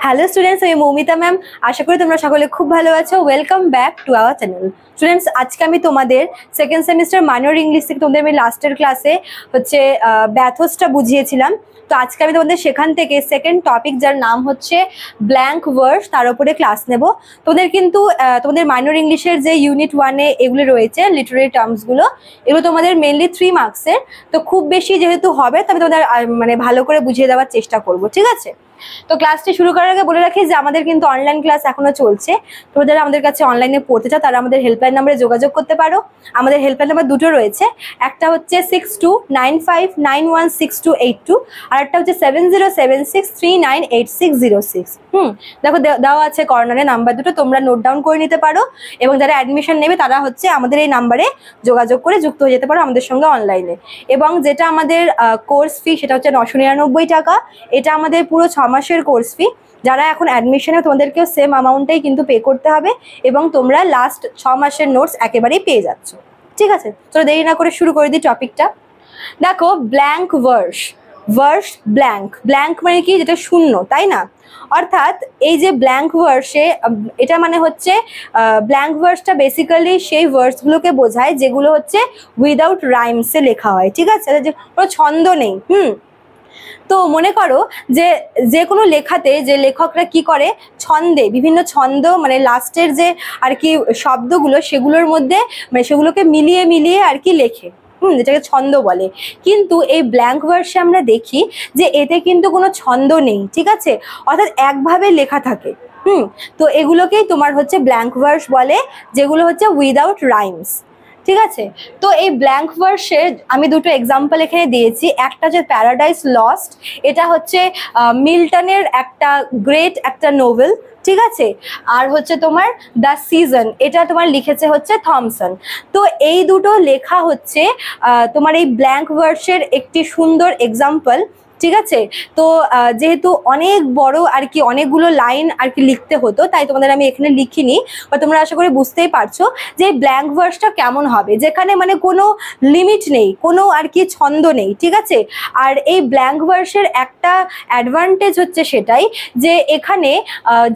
Hello students, আমি Moumita ma'am. আশা করি তোমরা সকলে খুব ভালো আছো। Welcome back to our channel. Students, আজকে আমি তোমাদের সেকেন্ড সেমিস্টার মাইনর ইংলিশ থেকে তোমাদের আমি লাস্টের ক্লাসে হচ্ছে ব্যাথোসটা বুঝিয়েছিলাম। তো আজকে আমি তোমাদের সেখান থেকে সেকেন্ড টপিক, যার নাম হচ্ছে ব্ল্যাঙ্ক ওয়ার্ডস, তার উপরে ক্লাস নেব। তোমাদের কিন্তু তোমাদের মাইনর ইংলিশের যে ইউনিট 1-এ এগুলো রয়েছে লিটারেরি টার্মসগুলো, এগুলো তোমাদের মেনলি 3 মার্কসের। তো খুব বেশি যেহেতু হবে, তো আমি তোমাদের মানে ভালো করে বুঝিয়ে দেওয়ার চেষ্টা করব, ঠিক আছে? তো ক্লাসটি শুরু করার আগে বলে রাখি যে আমাদের কিন্তু অনলাইন ক্লাস এখনো চলছে। তোমরা যারা আমাদের কাছে অনলাইনে পড়তে চাও তারা আমাদের হেল্পলাইন নাম্বারে যোগাযোগ করতে পারো। আমাদের হেল্পলাইন নাম্বার দুটো রয়েছে, একটা হচ্ছে 6295916282, আর একটা হচ্ছে 7076398606। দেখো দেওয়া আছে কর্নারে নাম্বার দুটো, তোমরা নোট ডাউন করে নিতে পারো। এবং যারা অ্যাডমিশন নেবে তারা হচ্ছে আমাদের এই নাম্বারে যোগাযোগ করে যুক্ত হয়ে যেতে পারো আমাদের সঙ্গে অনলাইনে। এবং যেটা আমাদের কোর্স ফি, সেটা হচ্ছে 999 টাকা। এটা আমাদের পুরো 6 মাসের কোর্স ফি। যারা এখন অ্যাডমিশনে, তোমাদেরকেও সেম অ্যামাউন্টটাই কিন্তু পে করতে হবে, এবং তোমরা লাস্ট 6 মাসের নোটস একেবারেই পেয়ে যাচ্ছ, ঠিক আছে? তো দেরি না করে শুরু করে দিই টপিকটা। দেখো, blank verse. Verse blank, blank মানে কি? যেটা শূন্য, তাই না? অর্থাৎ এই যে ব্ল্যাঙ্ক ভার্সে, এটা মানে হচ্ছে ব্ল্যাঙ্ক ভার্সটা বেসিক্যালি সেই ভার্সগুলোকে বোঝায় যেগুলো হচ্ছে উইদাউট রাইমসে লেখা হয়, ঠিক আছে? যে কোনো ছন্দ নেই। তো মনে করো যে কোনো লেখাতে যে লেখকরা কি করে, ছন্দে, বিভিন্ন ছন্দ মানে লাস্টের যে আর কি শব্দগুলো, সেগুলোর মধ্যে মানে সেগুলোকে মিলিয়ে মিলিয়ে আর কি লেখে, যেটাকে ছন্দ বলে। কিন্তু এই ব্ল্যাঙ্ক ভার্সে আমরা দেখি যে এতে কিন্তু কোনো ছন্দ নেই, ঠিক আছে? অর্থাৎ একভাবে লেখা থাকে। তো এগুলোকেই তোমার হচ্ছে ব্ল্যাঙ্ক ভার্স বলে, যেগুলো হচ্ছে উইদাউট রাইমস, ঠিক আছে? তো এই ব্ল্যাঙ্ক ভার্সের আমি দুটো এক্সাম্পল এখানে দিয়েছি। একটা হচ্ছে প্যারাডাইস লস্ট, এটা হচ্ছে মিল্টনের একটা গ্রেট একটা নোভেল, ঠিক আছে? আর হচ্ছে তোমার দ্য সিজন, এটা তোমার লিখেছে হচ্ছে থমসন। তো এই দুটো লেখা হচ্ছে তোমার এই ব্ল্যাঙ্ক ভার্সের একটি সুন্দর এক্সাম্পল, ঠিক আছে? তো যেহেতু অনেক বড় আর কি অনেকগুলো লাইন আর কি লিখতে হতো, তাই তোমাদের আমি এখানে লিখিনি, বা তোমরা আশা করি বুঝতেই পারছো যে ব্ল্যাঙ্ক ভার্সটা কেমন হবে, যেখানে মানে কোনো লিমিট নেই, কোনো আর কি ছন্দ নেই, ঠিক আছে? আর এই ব্ল্যাঙ্ক ভার্সের একটা অ্যাডভান্টেজ হচ্ছে সেটাই যে এখানে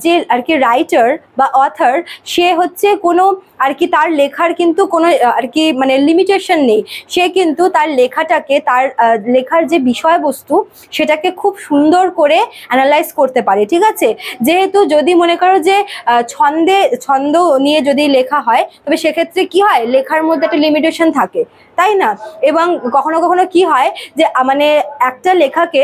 যে আর কি রাইটার বা অথর, সে হচ্ছে কোনো আর কি তার লেখার কিন্তু কোনো আর কি মানে লিমিটেশন নেই। সে কিন্তু তার লেখাটাকে, তার লেখার যে বিষয়বস্তু, সেটাকে খুব সুন্দর করে অ্যানালাইজ করতে পারে, ঠিক আছে? যেহেতু যদি মনে করো যে ছন্দ নিয়ে যদি লেখা হয়, তবে সেক্ষেত্রে কি হয়, লেখার মধ্যে একটা লিমিটেশন থাকে, তাই না? এবং কখনো কখনো কি হয় যে মানে একটা লেখাকে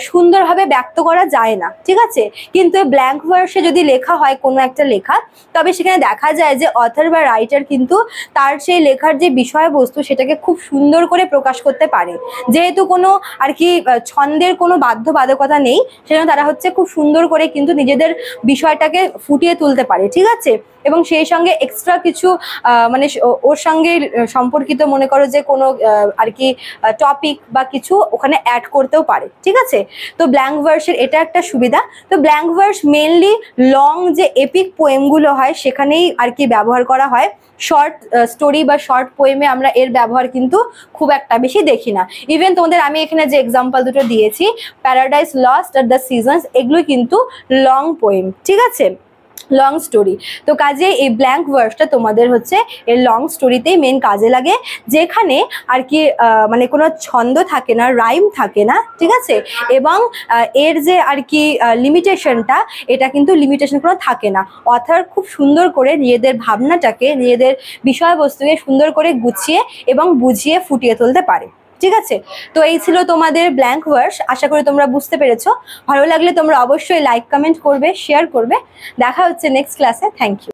সুন্দরভাবে ব্যক্ত করা যায় না, ঠিক আছে? কিন্তু ব্ল্যাঙ্ক ভার্সে যদি লেখা হয় কোনো একটা লেখা, তবে সেখানে দেখা যায় যে অথর বা রাইটার কিন্তু তার সেই লেখার যে বিষয়বস্তু, সেটাকে খুব সুন্দর করে প্রকাশ করতে পারে। যেহেতু কোনো আর কি ছন্দের কোনো বাধ্যবাধকতা নেই, সেজন্য তারা হচ্ছে খুব সুন্দর করে কিন্তু নিজেদের বিষয়টাকে ফুটিয়ে তুলতে পারে, ঠিক আছে? এবং সেই সঙ্গে এক্সট্রা কিছু মানে ওর সঙ্গে সম্পর্কিত মনে করো যে কোনো আর কি টপিক বা কিছু ওখানে অ্যাড করতেও পারে, ঠিক আছে? তো ব্ল্যাঙ্ক ভার্সের এটা একটা সুবিধা। তো ব্ল্যাঙ্ক ভার্স মেনলি লং যে এপিক পোয়েমগুলো হয় সেখানেই আর কি ব্যবহার করা হয়। শর্ট স্টোরি বা শর্ট পোয়েমে আমরা এর ব্যবহার কিন্তু খুব একটা বেশি দেখি না। ইভেন তোমাদের আমি এখানে যে এক্সাম্পল দুটো দিয়েছি, paradise lost are the seasons, এগুলো কিন্তু লং পোয়েম, ঠিক আছে? Long story. তো কাজে এই ব্ল্যাঙ্ক ভার্সটা তোমাদের হচ্ছে এর লং স্টোরিতেই মেন কাজে লাগে, যেখানে আর কি মানে কোনো ছন্দ থাকে না, রাইম থাকে না, ঠিক আছে? এবং এর যে আর কি লিমিটেশনটা, এটা কিন্তু লিমিটেশন কোনো থাকে না। অথর খুব সুন্দর করে নিজেদের ভাবনাটাকে, নিজেদের বিষয়বস্তুকে সুন্দর করে গুছিয়ে এবং বুঝিয়ে ফুটিয়ে তুলতে পারে, ঠিক আছে? তো এই ছিল তোমাদের ব্ল্যাঙ্ক ভার্স। আশা করি তোমরা বুঝতে পেরেছো। ভালো লাগলে তোমরা অবশ্যই লাইক, কমেন্ট করবে, শেয়ার করবে। দেখা হচ্ছে নেক্সট ক্লাসে। Thank you.